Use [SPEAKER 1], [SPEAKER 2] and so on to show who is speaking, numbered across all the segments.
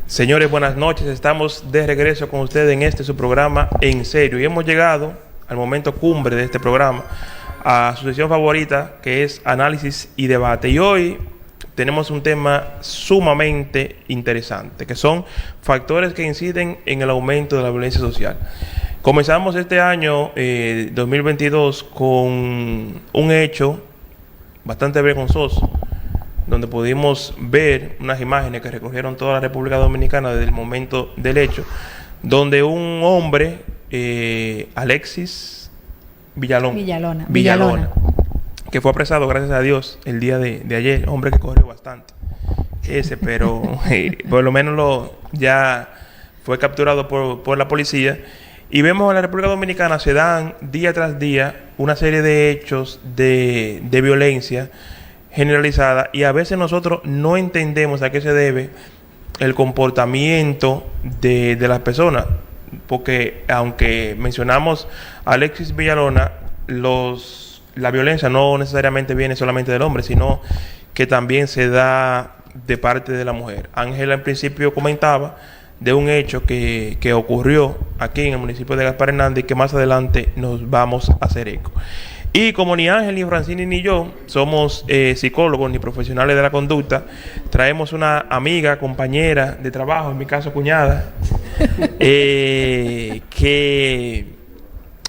[SPEAKER 1] Señores, buenas noches. Estamos de regreso con ustedes en su programa En Serio. Y hemos llegado al momento cumbre de este programa, a su sesión favorita, que es análisis y debate. Y hoy tenemos un tema sumamente interesante, que son factores que inciden en el aumento de la violencia social. Comenzamos este año 2022 con un hecho bastante vergonzoso, donde pudimos ver unas imágenes que recorrieron toda la República Dominicana desde el momento del hecho, donde un hombre, Alexis Villalona, que fue apresado, gracias a Dios, el día de ayer, hombre que corrió bastante, pero por lo menos ya fue capturado por la policía. Y vemos en la República Dominicana se dan día tras día una serie de hechos de violencia generalizada, y a veces nosotros no entendemos a qué se debe el comportamiento de las personas, porque aunque mencionamos a Alexis Villalona, la violencia no necesariamente viene solamente del hombre, sino que también se da de parte de la mujer. Ángela en principio comentaba de un hecho que ocurrió aquí en el municipio de Gaspar Hernández, y que más adelante nos vamos a hacer eco. Y como ni Ángel, ni Francini, ni yo somos psicólogos ni profesionales de la conducta, traemos una amiga, compañera de trabajo, en mi caso cuñada, que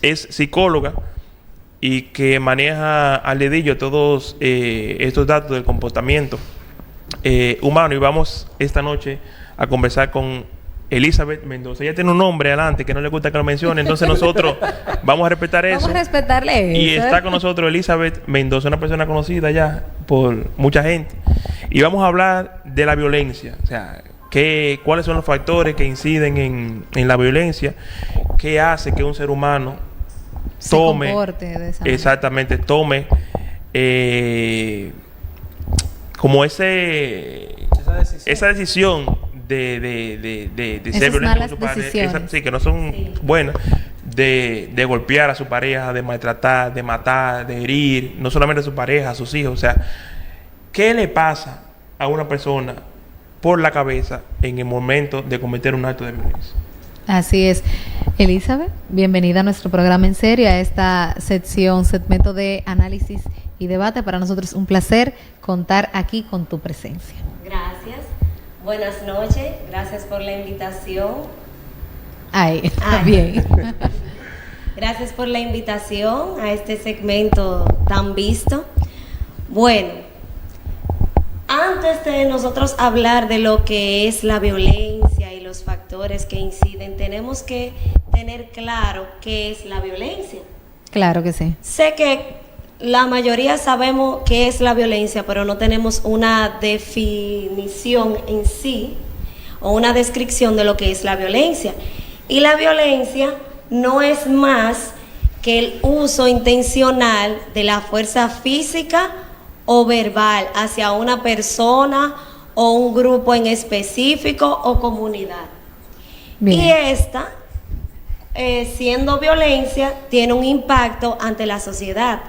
[SPEAKER 1] es psicóloga y que maneja al dedillo todos estos datos del comportamiento humano. Y vamos esta noche a conversar con Elizabeth Mendoza. Ella tiene un nombre adelante que no le gusta que lo mencione, entonces nosotros vamos a respetar eso.
[SPEAKER 2] Vamos a respetarle eso.
[SPEAKER 1] Y está con nosotros Elizabeth Mendoza, una persona conocida ya por mucha gente. Y vamos a hablar de la violencia, o sea, cuáles son los factores que inciden en la violencia, qué hace que un ser humano tome, como esa decisión de ser violento con su pareja, que no son buenas, de golpear a su pareja, de maltratar, de matar, de herir, no solamente a su pareja, a sus hijos. O sea, ¿qué le pasa a una persona por la cabeza en el momento de cometer un acto de violencia?
[SPEAKER 2] Así es. Elizabeth, bienvenida a nuestro programa En Serio, a esta segmento de análisis y debate. Para nosotros es un placer contar aquí con tu presencia.
[SPEAKER 3] Gracias. Buenas noches, gracias por la invitación.
[SPEAKER 2] Bien.
[SPEAKER 3] Gracias por la invitación a este segmento tan visto. Bueno, antes de nosotros hablar de lo que es la violencia y los factores que inciden, tenemos que tener claro qué es la violencia.
[SPEAKER 2] Claro que sí.
[SPEAKER 3] Sé que la mayoría sabemos qué es la violencia, pero no tenemos una definición en sí o una descripción de lo que es la violencia. Y la violencia no es más que el uso intencional de la fuerza física o verbal hacia una persona o un grupo en específico o comunidad. Bien. Y esta, siendo violencia, tiene un impacto ante la sociedad,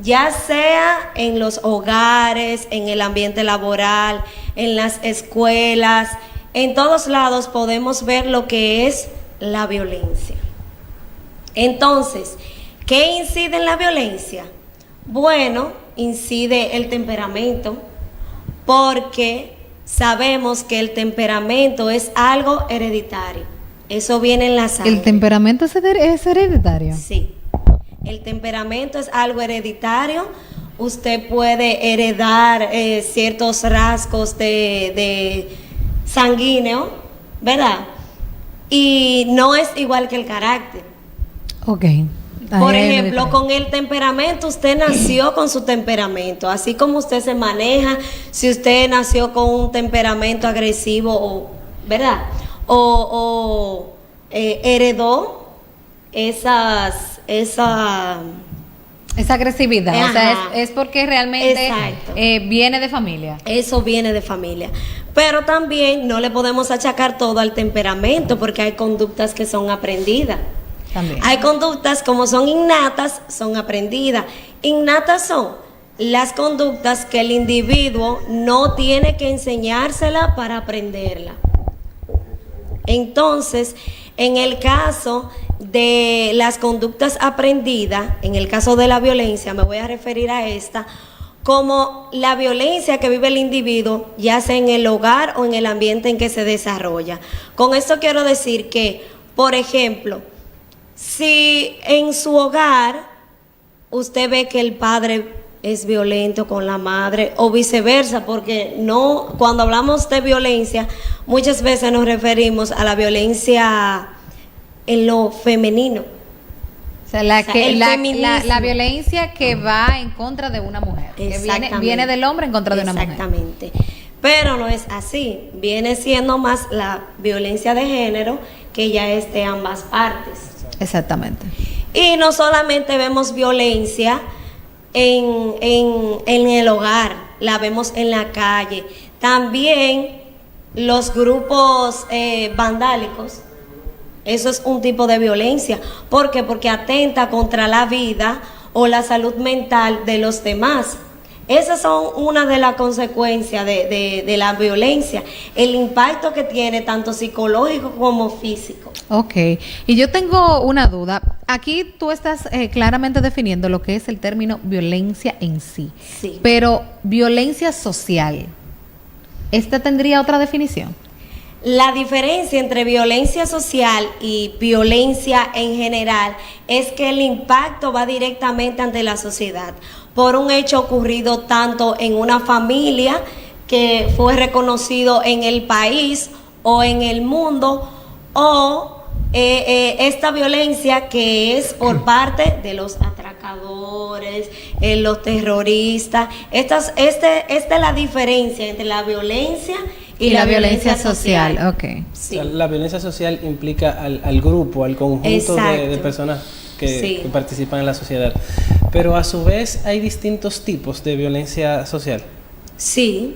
[SPEAKER 3] ya sea en los hogares, en el ambiente laboral, en las escuelas, en todos lados podemos ver lo que es la violencia. Entonces, ¿qué incide en la violencia? Bueno, incide el temperamento, porque sabemos que el temperamento es algo hereditario. Eso viene en la sangre.
[SPEAKER 2] ¿El temperamento es hereditario?
[SPEAKER 3] Sí. El temperamento es algo hereditario. Usted puede heredar ciertos rasgos de sanguíneo, ¿verdad? Y no es igual que el carácter.
[SPEAKER 2] Ok.
[SPEAKER 3] Por ejemplo, con el temperamento, usted nació con su temperamento, así como usted se maneja, si usted nació con un temperamento agresivo, ¿verdad? O heredó esa
[SPEAKER 2] agresividad. Ajá. O sea, es porque realmente viene de familia.
[SPEAKER 3] Eso viene de familia. Pero también no le podemos achacar todo al temperamento, porque hay conductas que son aprendidas.
[SPEAKER 2] También.
[SPEAKER 3] Hay conductas como son innatas, son aprendidas. Innatas son las conductas que el individuo no tiene que enseñársela para aprenderla. Entonces, en el caso de las conductas aprendidas, en el caso de la violencia, me voy a referir a esta como la violencia que vive el individuo, ya sea en el hogar o en el ambiente en que se desarrolla. Con esto quiero decir que, por ejemplo, si en su hogar usted ve que el padre es violento con la madre o viceversa, porque no, cuando hablamos de violencia, muchas veces nos referimos a la violencia en lo femenino.
[SPEAKER 2] O sea, la violencia que va en contra de una mujer, que viene del hombre en contra de una mujer.
[SPEAKER 3] Exactamente. Pero no es así. Viene siendo más la violencia de género, que ya es de ambas partes.
[SPEAKER 2] Exactamente.
[SPEAKER 3] Y no solamente vemos violencia en el hogar, la vemos en la calle. También los grupos vandálicos. Eso es un tipo de violencia. ¿Por qué? Porque atenta contra la vida o la salud mental de los demás. Esas son una de las consecuencias de la violencia, el impacto que tiene tanto psicológico como físico.
[SPEAKER 2] Ok, y yo tengo una duda. Aquí tú estás claramente definiendo lo que es el término violencia en sí.
[SPEAKER 3] Sí.
[SPEAKER 2] Pero violencia social, ¿esta tendría otra definición?
[SPEAKER 3] La diferencia entre violencia social y violencia en general es que el impacto va directamente ante la sociedad por un hecho ocurrido tanto en una familia que fue reconocido en el país o en el mundo, o esta violencia que es por parte de los atracadores, los terroristas. Esta es la diferencia entre la violencia y la violencia social.
[SPEAKER 2] Okay.
[SPEAKER 4] Sí. O sea, la violencia social implica al grupo, al conjunto de personas que participan en la sociedad. Pero a su vez hay distintos tipos de violencia social. Sí.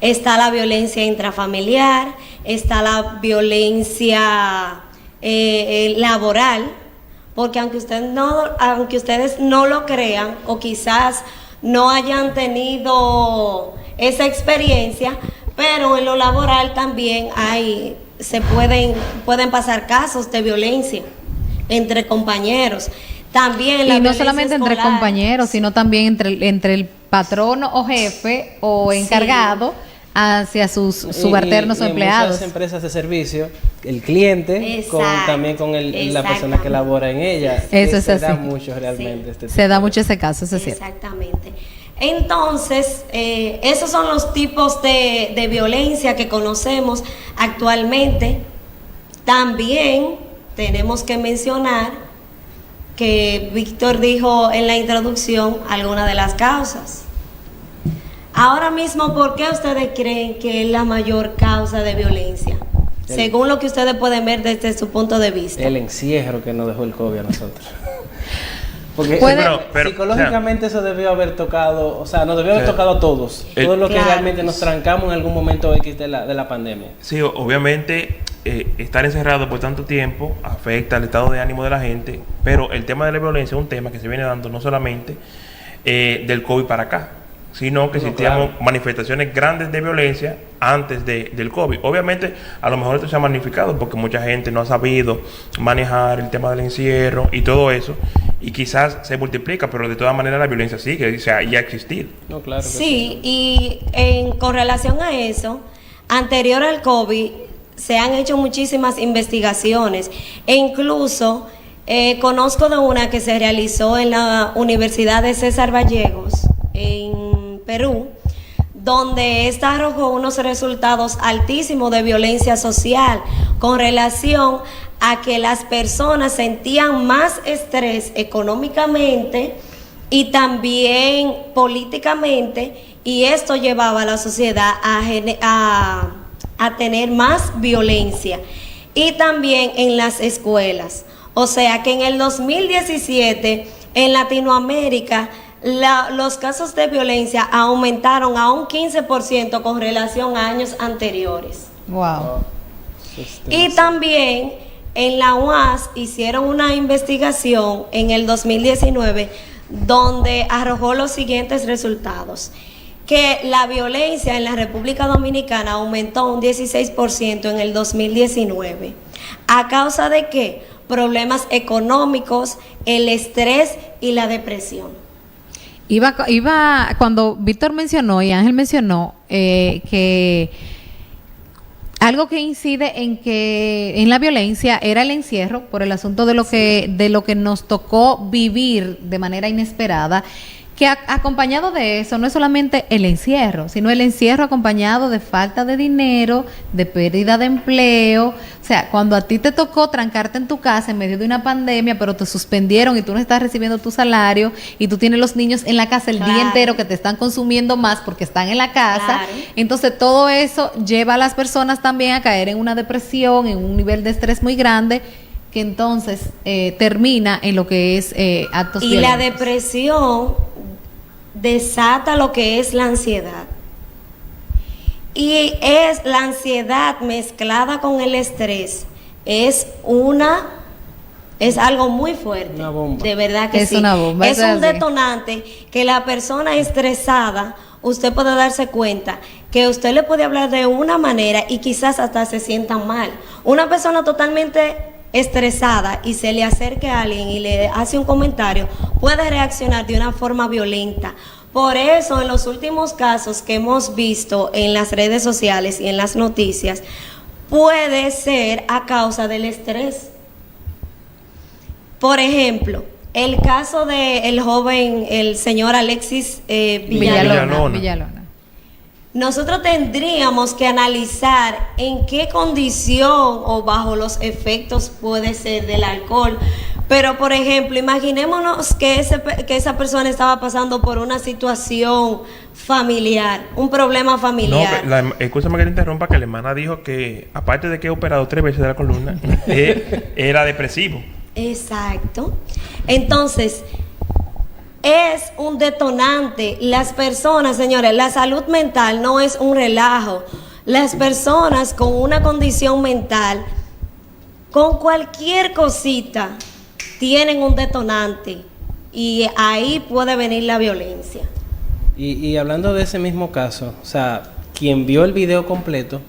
[SPEAKER 3] Está la violencia intrafamiliar, está la violencia laboral, porque aunque ustedes no lo crean o quizás no hayan tenido esa experiencia, pero en lo laboral también pueden pasar casos de violencia entre compañeros. También
[SPEAKER 2] y no solamente escolar, entre compañeros, sino también entre el patrono o jefe o encargado hacia sus subalternos o empleados.
[SPEAKER 4] En muchas empresas de servicio, el cliente también con la persona que labora en ella.
[SPEAKER 2] Eso es así.
[SPEAKER 4] Se da mucho realmente.
[SPEAKER 2] Se da mucho ese caso, eso es cierto.
[SPEAKER 3] Exactamente. Entonces, esos son los tipos de violencia que conocemos actualmente. También tenemos que mencionar que Víctor dijo en la introducción algunas de las causas. Ahora mismo, ¿por qué ustedes creen que es la mayor causa de violencia? Según lo que ustedes pueden ver desde su punto de vista.
[SPEAKER 4] El encierro que nos dejó el COVID a nosotros. Porque
[SPEAKER 1] pero
[SPEAKER 4] psicológicamente eso debió haber tocado, o sea, nos debió haber tocado a todos. Todo lo que realmente nos trancamos en algún momento X de la pandemia.
[SPEAKER 1] Sí, obviamente estar encerrado por tanto tiempo afecta al estado de ánimo de la gente, pero el tema de la violencia es un tema que se viene dando no solamente del COVID para acá, sino que existíamos manifestaciones grandes de violencia antes del COVID. Obviamente, a lo mejor esto se ha magnificado porque mucha gente no ha sabido manejar el tema del encierro y todo eso, y quizás se multiplica, pero de todas maneras la violencia sigue, o sea, ya ha existido.
[SPEAKER 4] No, claro que
[SPEAKER 3] sí, y con relación a eso, anterior al COVID, se han hecho muchísimas investigaciones, e incluso conozco de una que se realizó en la Universidad de César Vallegos, en Perú, donde esta arrojó unos resultados altísimos de violencia social con relación a que las personas sentían más estrés económicamente y también políticamente, y esto llevaba a la sociedad a tener más violencia, y también en las escuelas. O sea que en el 2017 en Latinoamérica los casos de violencia aumentaron a un 15% con relación a años anteriores.
[SPEAKER 2] Wow.
[SPEAKER 3] Y también en la UAS hicieron una investigación en el 2019 donde arrojó los siguientes resultados. que la violencia en la República Dominicana aumentó un 16% en el 2019. ¿A causa de qué? Problemas económicos, el estrés y la depresión.
[SPEAKER 2] Cuando Víctor mencionó y Ángel mencionó que algo que incide en la violencia era el encierro, por el asunto de lo que nos tocó vivir de manera inesperada, que acompañado de eso no es solamente el encierro, sino el encierro acompañado de falta de dinero, de pérdida de empleo. O sea, cuando a ti te tocó trancarte en tu casa en medio de una pandemia, pero te suspendieron y tú no estás recibiendo tu salario y tú tienes los niños en la casa el día entero que te están consumiendo más porque están en la casa, entonces todo eso lleva a las personas también a caer en una depresión, en un nivel de estrés muy grande, que entonces termina en lo que es actos violentos. Y
[SPEAKER 3] la depresión desata lo que es la ansiedad. Y es la ansiedad mezclada con el estrés. Es algo muy fuerte.
[SPEAKER 4] Una bomba.
[SPEAKER 3] De verdad que sí.
[SPEAKER 2] Una bomba.
[SPEAKER 3] Es un detonante que la persona estresada, usted puede darse cuenta que usted le puede hablar de una manera y quizás hasta se sienta mal. Una persona totalmente estresada y se le acerque a alguien y le hace un comentario, puede reaccionar de una forma violenta. Por eso, en los últimos casos que hemos visto en las redes sociales y en las noticias, puede ser a causa del estrés. Por ejemplo, el caso del joven, el señor Alexis
[SPEAKER 2] Villalona.
[SPEAKER 3] Nosotros tendríamos que analizar en qué condición o bajo los efectos puede ser del alcohol. Pero, por ejemplo, imaginémonos que esa persona estaba pasando por una situación familiar, un problema familiar.
[SPEAKER 1] No, escúchame que te interrumpa, que la hermana dijo que, aparte de que he operado 3 veces de la columna, era depresivo.
[SPEAKER 3] Exacto. Entonces, es un detonante. Las personas, señores, la salud mental no es un relajo. Las personas con una condición mental, con cualquier cosita, tienen un detonante. Y ahí puede venir la violencia.
[SPEAKER 4] Y hablando de ese mismo caso, o sea, quien vio el video completo,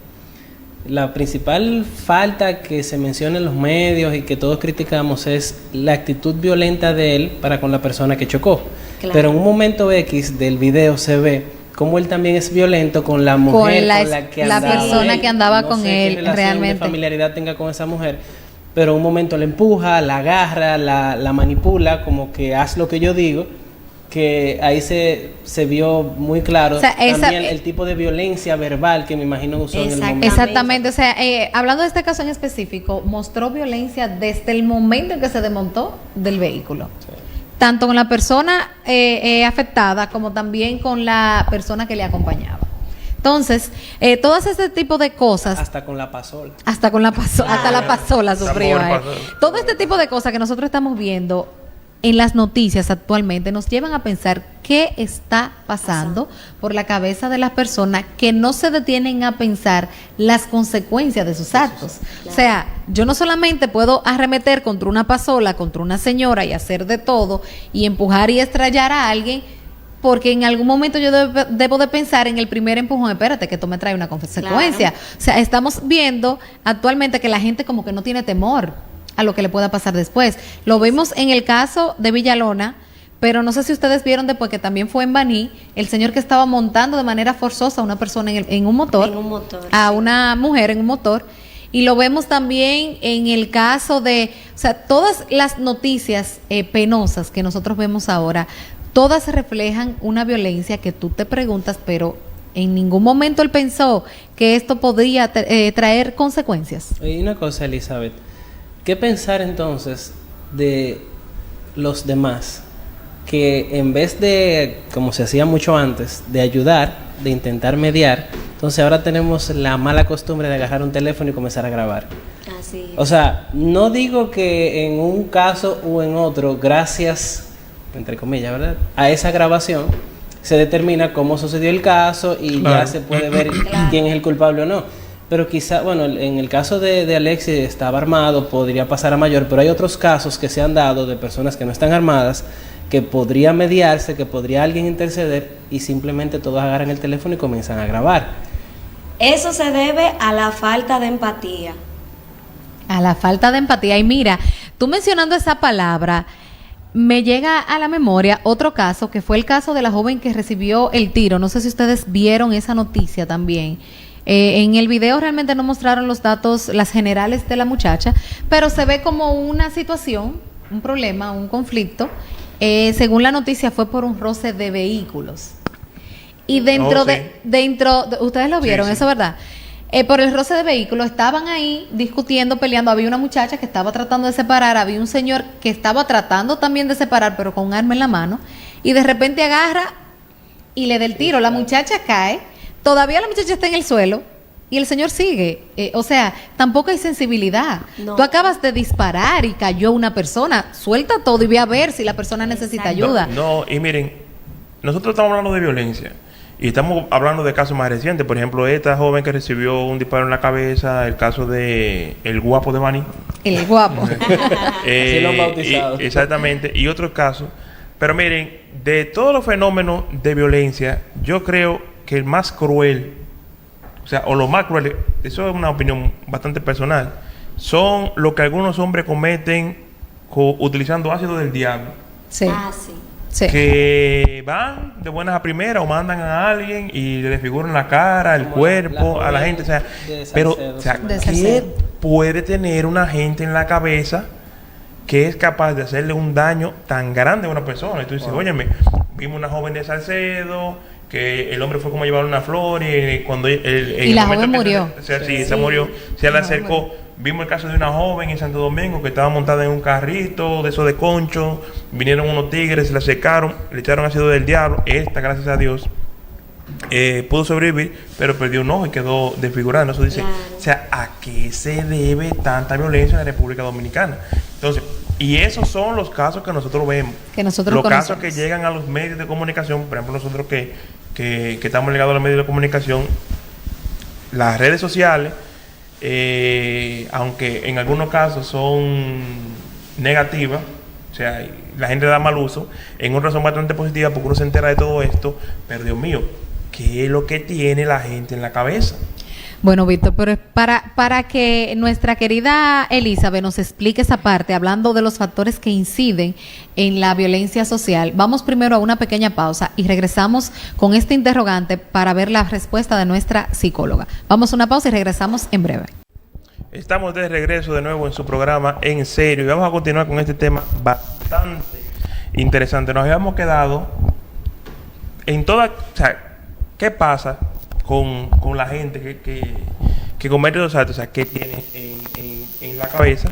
[SPEAKER 4] la principal falta que se menciona en los medios y que todos criticamos es la actitud violenta de él para con la persona que chocó. Claro. Pero en un momento X del video se ve cómo él también es violento con la mujer, con la que andaba,
[SPEAKER 2] la persona que andaba
[SPEAKER 4] no
[SPEAKER 2] con
[SPEAKER 4] sé
[SPEAKER 2] él,
[SPEAKER 4] qué
[SPEAKER 2] realmente.
[SPEAKER 4] De familiaridad tenga con esa mujer, pero en un momento la empuja, la agarra, la manipula, como que haz lo que yo digo. Que ahí se vio muy claro, o sea, también el tipo de violencia verbal que me imagino usó en el momento.
[SPEAKER 2] Exactamente, o sea, hablando de este caso en específico, mostró violencia desde el momento en que se desmontó del vehículo. Sí. Tanto con la persona afectada como también con la persona que le acompañaba. Entonces, todo ese tipo de cosas...
[SPEAKER 4] Hasta con la pasola.
[SPEAKER 2] Hasta la pasola sufrió. Todo este tipo de cosas que nosotros estamos viendo en las noticias actualmente nos llevan a pensar qué está pasando por la cabeza de las personas que no se detienen a pensar las consecuencias de sus actos. Claro. O sea, yo no solamente puedo arremeter contra una pasola, contra una señora y hacer de todo y empujar y estrellar a alguien, porque en algún momento yo debo de pensar en el primer empujón, espérate, que esto me trae una consecuencia. Claro. O sea, estamos viendo actualmente que la gente como que no tiene temor a lo que le pueda pasar después. Lo vimos en el caso de Villalona, pero no sé si ustedes vieron después que también fue en Baní, el señor que estaba montando de manera forzosa a una persona en un motor, a una mujer en un motor, y lo vemos también en el caso de, o sea, todas las noticias penosas que nosotros vemos ahora, todas reflejan una violencia que tú te preguntas, pero en ningún momento él pensó que esto podría traer consecuencias.
[SPEAKER 4] Y una cosa, Elizabeth, ¿qué pensar entonces de los demás? Que en vez de, como se hacía mucho antes, de ayudar, de intentar mediar, entonces ahora tenemos la mala costumbre de agarrar un teléfono y comenzar a grabar.
[SPEAKER 3] Así es.
[SPEAKER 4] O sea, no digo que en un caso o en otro, gracias, entre comillas, ¿verdad?, a esa grabación, se determina cómo sucedió el caso y ya se puede ver quién es el culpable o no. Pero quizá, bueno, en el caso de Alexis estaba armado, podría pasar a mayor, pero hay otros casos que se han dado de personas que no están armadas, que podría mediarse, que podría alguien interceder, y simplemente todos agarran el teléfono y comienzan a grabar.
[SPEAKER 3] Eso se debe a la falta de empatía.
[SPEAKER 2] A la falta de empatía. Y mira, tú mencionando esa palabra, me llega a la memoria otro caso, que fue el caso de la joven que recibió el tiro. No sé si ustedes vieron esa noticia también. En el video realmente no mostraron los datos, las generales de la muchacha, pero se ve como una situación, un problema, un conflicto. Según la noticia, fue por un roce de vehículos. Y dentro ustedes lo vieron, sí. Eso, ¿verdad? Por el roce de vehículos, estaban ahí discutiendo, peleando. Había una muchacha que estaba tratando de separar, había un señor que estaba tratando también de separar, pero con un arma en la mano, y de repente agarra y le da el tiro. La muchacha cae, todavía la muchacha está en el suelo, y el señor sigue. O sea, tampoco hay sensibilidad. No. Tú acabas de disparar y cayó una persona. Suelta todo y ve a ver si la persona necesita ayuda.
[SPEAKER 1] No, y miren, nosotros estamos hablando de violencia. Y estamos hablando de casos más recientes. Por ejemplo, esta joven que recibió un disparo en la cabeza, el caso de el guapo de Bani.
[SPEAKER 2] El guapo.
[SPEAKER 4] Así lo han bautizado.
[SPEAKER 1] Exactamente. Y otros casos. Pero miren, de todos los fenómenos de violencia, yo creo que el más cruel, o sea, o lo más cruel, eso es una opinión bastante personal, son lo que algunos hombres cometen utilizando ácido del diablo.
[SPEAKER 2] Sí.
[SPEAKER 3] Sí.
[SPEAKER 2] Sí.
[SPEAKER 1] Que van de buenas a primeras o mandan a alguien y le desfiguran la cara, el cuerpo, a la gente. O sea, pero, o sea, ¿qué puede tener una gente en la cabeza que es capaz de hacerle un daño tan grande a una persona? Y tú dices, óyeme, vimos una joven de Salcedo, que el hombre fue como a llevar una flor y cuando
[SPEAKER 2] la joven murió.
[SPEAKER 1] Se murió, se le acercó. Vimos el caso de una joven en Santo Domingo que estaba montada en un carrito de esos de concho, vinieron unos tigres, se la secaron, le echaron ácido del diablo. Esta, gracias a Dios, pudo sobrevivir, pero perdió un ojo y quedó desfigurada. Eso dice, claro. O sea, ¿a qué se debe tanta violencia en la República Dominicana? Entonces, y esos son los casos que nosotros vemos. Los casos que llegan a los medios de comunicación, por ejemplo, nosotros que estamos ligados a los medios de comunicación, las redes sociales, aunque en algunos casos son negativas, o sea, la gente da mal uso, en otras son bastante positivas porque uno se entera de todo esto, pero Dios mío, ¿qué es lo que tiene la gente en la cabeza?
[SPEAKER 2] Bueno, Víctor, pero para que nuestra querida Elizabeth nos explique esa parte, hablando de los factores que inciden en la violencia social, vamos primero a una pequeña pausa y regresamos con este interrogante para ver la respuesta de nuestra psicóloga. Vamos a una pausa y regresamos en breve.
[SPEAKER 1] Estamos de regreso de nuevo en su programa En Serio y vamos a continuar con este tema bastante interesante. Nos habíamos quedado en toda... O sea, ¿qué pasa con la gente que comete los actos, o sea, qué tiene en la cabeza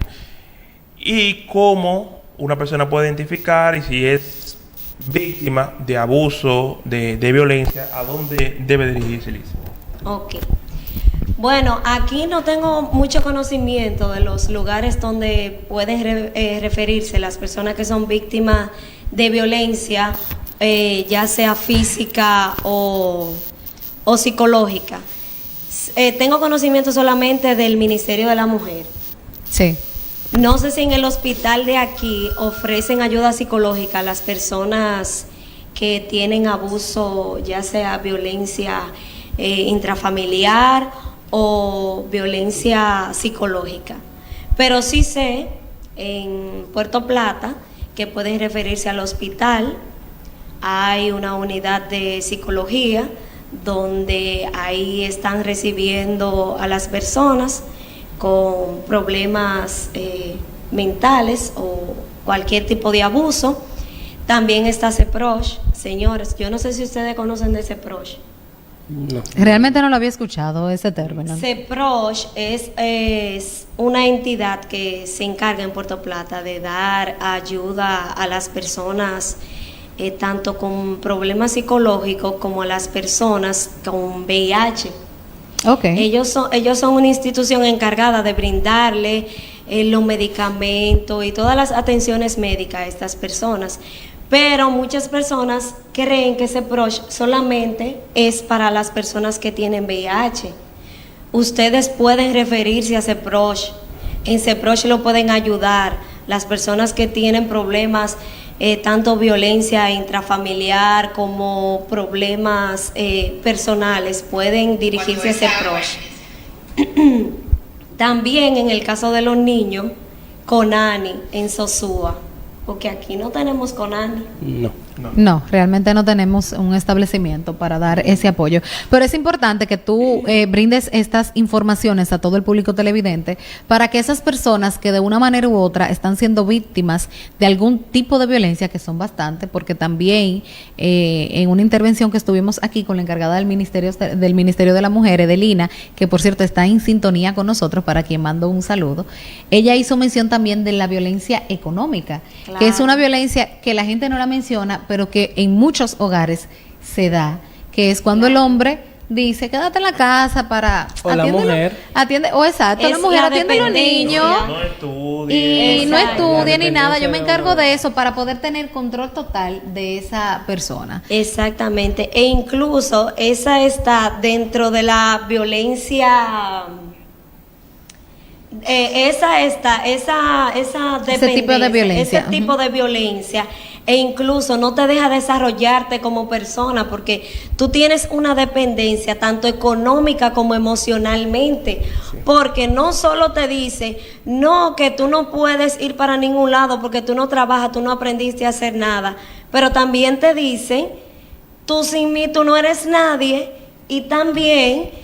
[SPEAKER 1] y cómo una persona puede identificar y si es víctima de abuso, de violencia, a dónde debe dirigirse, Lisa?
[SPEAKER 3] Ok. Bueno, aquí no tengo mucho conocimiento de los lugares donde pueden referirse las personas que son víctimas de violencia, ya sea física o psicológica. Tengo conocimiento solamente del Ministerio de la Mujer.
[SPEAKER 2] Sí.
[SPEAKER 3] No sé si en el hospital de aquí ofrecen ayuda psicológica a las personas que tienen abuso, ya sea violencia intrafamiliar o violencia psicológica. Pero sí sé en Puerto Plata que pueden referirse al hospital. Hay una unidad de psicología donde ahí están recibiendo a las personas con problemas mentales o cualquier tipo de abuso. También está CEPROSH. Señores, yo no sé si ustedes conocen de CEPROSH.
[SPEAKER 2] No. Realmente no lo había escuchado ese término.
[SPEAKER 3] CEPROSH es una entidad que se encarga en Puerto Plata de dar ayuda a las personas tanto con problemas psicológicos como a las personas con VIH.
[SPEAKER 2] Okay.
[SPEAKER 3] Ellos son una institución encargada de brindarle los medicamentos y todas las atenciones médicas a estas personas. Pero muchas personas creen que CEPROSH solamente es para las personas que tienen VIH. Ustedes pueden referirse a CEPROSH. En CEPROSH lo pueden ayudar las personas que tienen problemas tanto violencia intrafamiliar como problemas personales, pueden dirigirse a ese PROSH. También en el caso de los niños, CONANI en Sosúa, porque aquí no tenemos CONANI.
[SPEAKER 2] No, realmente no tenemos un establecimiento para dar ese apoyo. Pero es importante que tú brindes estas informaciones a todo el público televidente para que esas personas que de una manera u otra están siendo víctimas de algún tipo de violencia, que son bastantes, porque también en una intervención que estuvimos aquí con la encargada del Ministerio de la Mujer, Edelina, que por cierto está en sintonía con nosotros, para quien mando un saludo, ella hizo mención también de la violencia económica, claro, que es una violencia que la gente no la menciona, pero que en muchos hogares se da, que es cuando el hombre dice, quédate en la casa para...
[SPEAKER 4] O la mujer.
[SPEAKER 2] Exacto, la mujer atiende a los niños.
[SPEAKER 1] No estudie.
[SPEAKER 2] Y no estudie ni nada, yo me encargo de eso para poder tener control total de esa persona.
[SPEAKER 3] Exactamente, e incluso esa está dentro de la violencia... esa dependencia,
[SPEAKER 2] ese tipo de violencia.
[SPEAKER 3] Ese tipo de violencia, e incluso no te deja desarrollarte como persona, porque tú tienes una dependencia tanto económica como emocionalmente, sí, porque no solo te dice, no, que tú no puedes ir para ningún lado porque tú no trabajas, tú no aprendiste a hacer nada, pero también te dice, tú sin mí, tú no eres nadie, y también...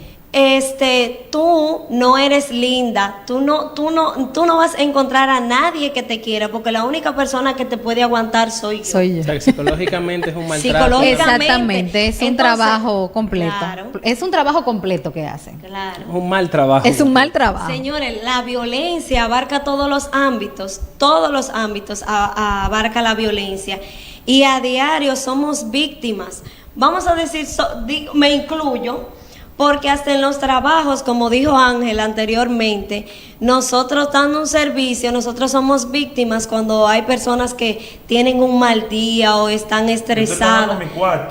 [SPEAKER 3] tú no eres linda, tú no vas a encontrar a nadie que te quiera, porque la única persona que te puede aguantar soy yo.
[SPEAKER 4] O sea, psicológicamente es un maltrato.
[SPEAKER 2] Exactamente, es un trabajo completo. Claro, es un trabajo completo que hacen.
[SPEAKER 3] Claro.
[SPEAKER 4] Es un mal trabajo.
[SPEAKER 2] Es un mal trabajo.
[SPEAKER 3] Señores, la violencia abarca todos los ámbitos abarca la violencia. Y a diario somos víctimas. Vamos a decir, me incluyo, porque hasta en los trabajos, como dijo Ángel anteriormente, nosotros dando un servicio, nosotros somos víctimas cuando hay personas que tienen un mal día o están estresadas.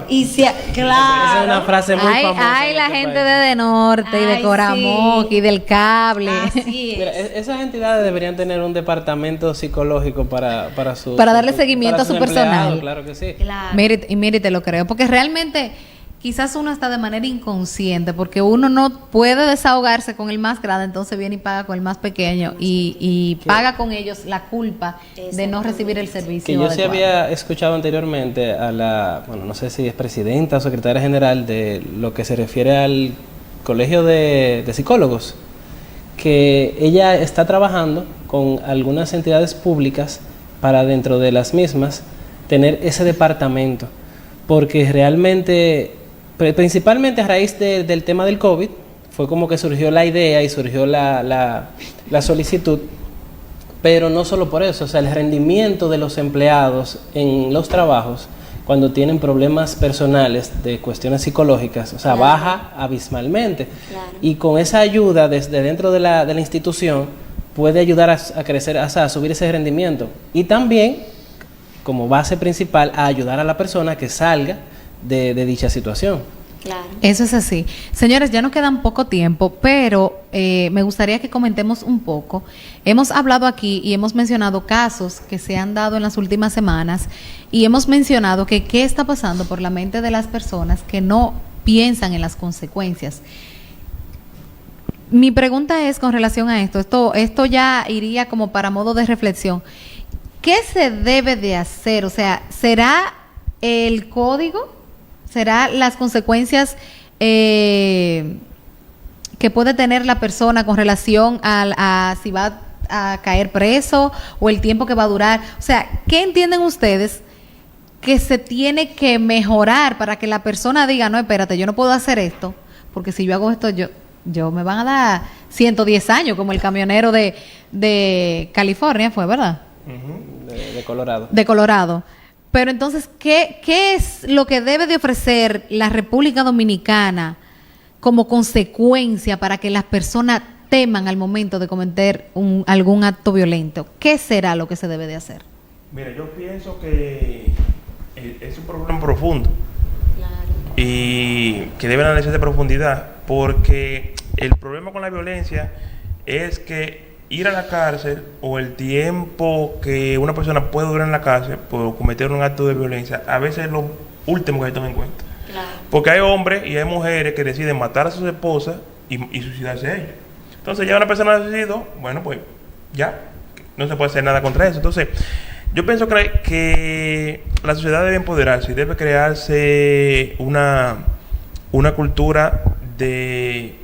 [SPEAKER 3] Y claro.
[SPEAKER 4] Esa es una frase muy famosa.
[SPEAKER 2] Hay la gente de Norte y de Coramoc y del cable.
[SPEAKER 3] Así es.
[SPEAKER 4] Mira, esas entidades deberían tener un departamento psicológico para
[SPEAKER 2] darle seguimiento a su personal.
[SPEAKER 4] Claro que sí.
[SPEAKER 3] Claro.
[SPEAKER 2] Mire, te lo creo, porque realmente... Quizás uno está de manera inconsciente, porque uno no puede desahogarse con el más grande, entonces viene y paga con el más pequeño y paga con ellos la culpa de no recibir el servicio.
[SPEAKER 4] Que yo
[SPEAKER 2] adecuado.
[SPEAKER 4] sí había escuchado anteriormente a no sé si es presidenta o secretaria general de lo que se refiere al colegio de psicólogos, que ella está trabajando con algunas entidades públicas para dentro de las mismas tener ese departamento, porque realmente... Principalmente a raíz del tema del COVID, fue como que surgió la idea y surgió la solicitud, pero no solo por eso, o sea, el rendimiento de los empleados en los trabajos, cuando tienen problemas personales de cuestiones psicológicas, o sea, claro, baja abismalmente. Claro. Y con esa ayuda desde dentro de la institución, puede ayudar a crecer, a subir ese rendimiento. Y también, como base principal, a ayudar a la persona que salga de dicha situación.
[SPEAKER 3] Claro.
[SPEAKER 2] Eso es así. Señores, ya nos quedan poco tiempo, pero me gustaría que comentemos un poco. Hemos hablado aquí y hemos mencionado casos que se han dado en las últimas semanas y hemos mencionado que qué está pasando por la mente de las personas que no piensan en las consecuencias. Mi pregunta es con relación a esto ya iría como para modo de reflexión. ¿Qué se debe de hacer? O sea, ¿será el código? ¿Será las consecuencias que puede tener la persona con relación a si va a caer preso o el tiempo que va a durar? O sea, ¿qué entienden ustedes que se tiene que mejorar para que la persona diga, no, espérate, yo no puedo hacer esto, porque si yo hago esto, yo me van a dar 110 años, como el camionero de California fue, ¿verdad?
[SPEAKER 4] Uh-huh. De Colorado.
[SPEAKER 2] De Colorado. Pero entonces, ¿qué es lo que debe de ofrecer la República Dominicana como consecuencia para que las personas teman al momento de cometer algún acto violento? ¿Qué será lo que se debe de hacer?
[SPEAKER 1] Mira, yo pienso que es un problema profundo.
[SPEAKER 3] Claro.
[SPEAKER 1] Y que debe análisis de profundidad, porque el problema con la violencia es que ir a la cárcel o el tiempo que una persona puede durar en la cárcel por cometer un acto de violencia, a veces es lo último que hay que tomar en cuenta. Claro. Porque hay hombres y hay mujeres que deciden matar a sus esposas y suicidarse a ellos. Entonces ya una persona decidió, bueno, pues ya, no se puede hacer nada contra eso. Entonces, yo pienso que la sociedad debe empoderarse y debe crearse una cultura de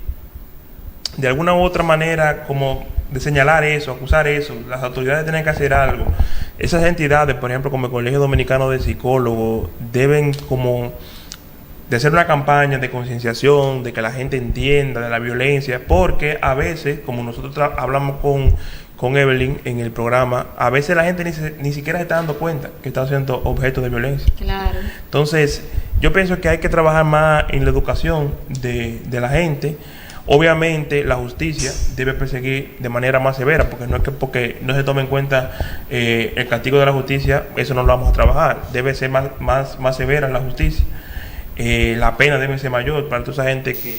[SPEAKER 1] alguna u otra manera, como de señalar eso, acusar eso. Las autoridades tienen que hacer algo. Esas entidades, por ejemplo, como el Colegio Dominicano de Psicólogos, deben como de hacer una campaña de concienciación, de que la gente entienda de la violencia, porque a veces, como nosotros hablamos con Evelyn en el programa, a veces la gente ni siquiera se está dando cuenta que está siendo objeto de violencia. Claro. Entonces, yo pienso que hay que trabajar más en la educación de la gente. Obviamente, la justicia debe perseguir de manera más severa, porque no es que porque no se tome en cuenta el castigo de la justicia, eso no lo vamos a trabajar. Debe ser más severa la justicia. La pena debe ser mayor para toda esa gente que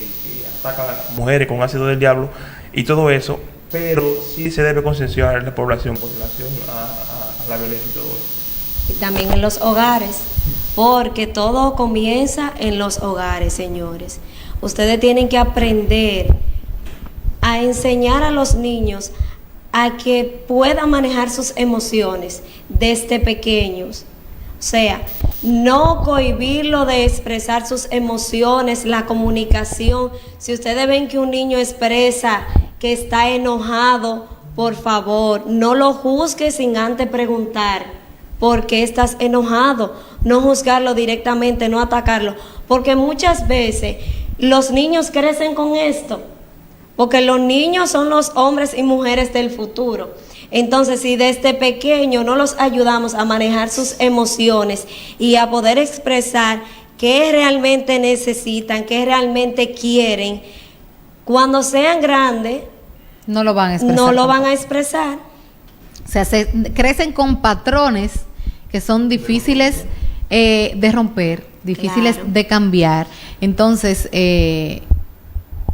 [SPEAKER 1] ataca a las mujeres con ácido del diablo y todo eso. Pero sí se debe concienciar a la población con relación a la violencia y todo eso.
[SPEAKER 3] Y también en los hogares, porque todo comienza en los hogares, señores. Ustedes tienen que aprender a enseñar a los niños a que puedan manejar sus emociones desde pequeños. O sea, no cohibirlo de expresar sus emociones, la comunicación. Si ustedes ven que un niño expresa que está enojado, por favor, no lo juzgue sin antes preguntar por qué estás enojado. No juzgarlo directamente, no atacarlo, porque muchas veces los niños crecen con esto, porque los niños son los hombres y mujeres del futuro. Entonces, si desde pequeño no los ayudamos a manejar sus emociones y a poder expresar qué realmente necesitan, qué realmente quieren, cuando sean grandes, no lo van a expresar.
[SPEAKER 2] O sea, crecen con patrones que son difíciles de romper, difíciles de cambiar. Entonces,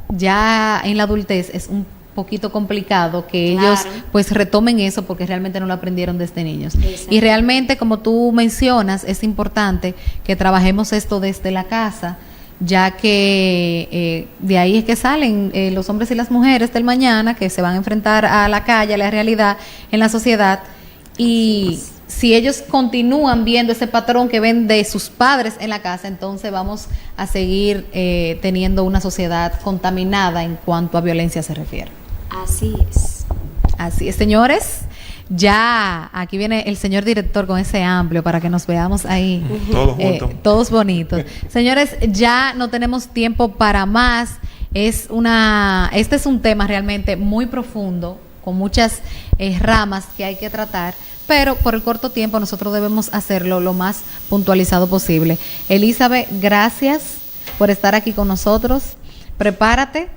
[SPEAKER 2] ya en la adultez es un poquito complicado que ellos pues retomen eso, porque realmente no lo aprendieron desde niños. Exacto. Y realmente, como tú mencionas, es importante que trabajemos esto desde la casa, ya que de ahí es que salen los hombres y las mujeres del mañana, que se van a enfrentar a la calle, a la realidad en la sociedad. Y si ellos continúan viendo ese patrón que ven de sus padres en la casa, entonces vamos a seguir teniendo una sociedad contaminada en cuanto a violencia se refiere.
[SPEAKER 3] Así es.
[SPEAKER 2] Así es, señores. Ya aquí viene el señor director con ese amplio para que nos veamos ahí
[SPEAKER 1] todos juntos,
[SPEAKER 2] todos bonitos. Señores, ya no tenemos tiempo para más. Este es un tema realmente muy profundo, con muchas ramas que hay que tratar, pero por el corto tiempo nosotros debemos hacerlo lo más puntualizado posible. Elizabeth, gracias por estar aquí con nosotros. Prepárate,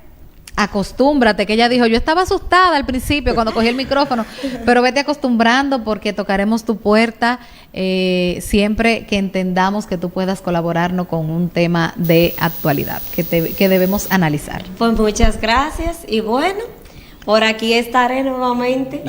[SPEAKER 2] acostúmbrate, que ella dijo, yo estaba asustada al principio cuando cogí el micrófono, pero vete acostumbrando, porque tocaremos tu puerta siempre que entendamos que tú puedas colaborarnos con un tema de actualidad que debemos analizar.
[SPEAKER 3] Pues muchas gracias y bueno, por aquí estaré nuevamente.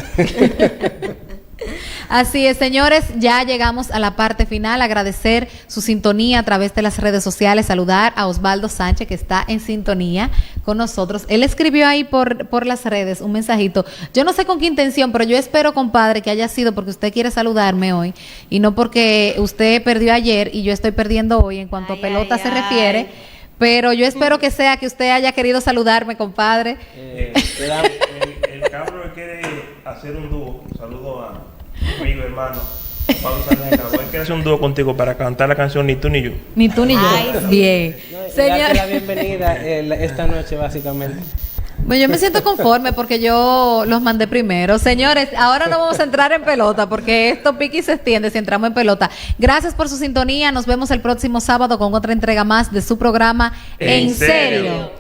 [SPEAKER 2] Así es, señores, ya llegamos a la parte final. Agradecer su sintonía a través de las redes sociales, saludar a Osvaldo Sánchez, que está en sintonía con nosotros. Él escribió ahí por las redes un mensajito. Yo no sé con qué intención, pero yo espero, compadre, que haya sido porque usted quiere saludarme hoy y no porque usted perdió ayer y yo estoy perdiendo hoy en cuanto a pelota se refiere. Pero yo espero que sea que usted haya querido saludarme, compadre.
[SPEAKER 1] El cabro quiere hacer un dúo. Un saludo a amigo, hermano Pablo Sánchez. Él quiere hacer un dúo contigo para cantar la canción Ni tú ni yo.
[SPEAKER 2] Ni tú ni yo. Bien.
[SPEAKER 4] Darte la bienvenida esta noche, básicamente.
[SPEAKER 2] Bueno, yo me siento conforme porque yo los mandé primero. Señores, ahora no vamos a entrar en pelota porque esto pique y se extiende si entramos en pelota. Gracias por su sintonía. Nos vemos el próximo sábado con otra entrega más de su programa En Serio.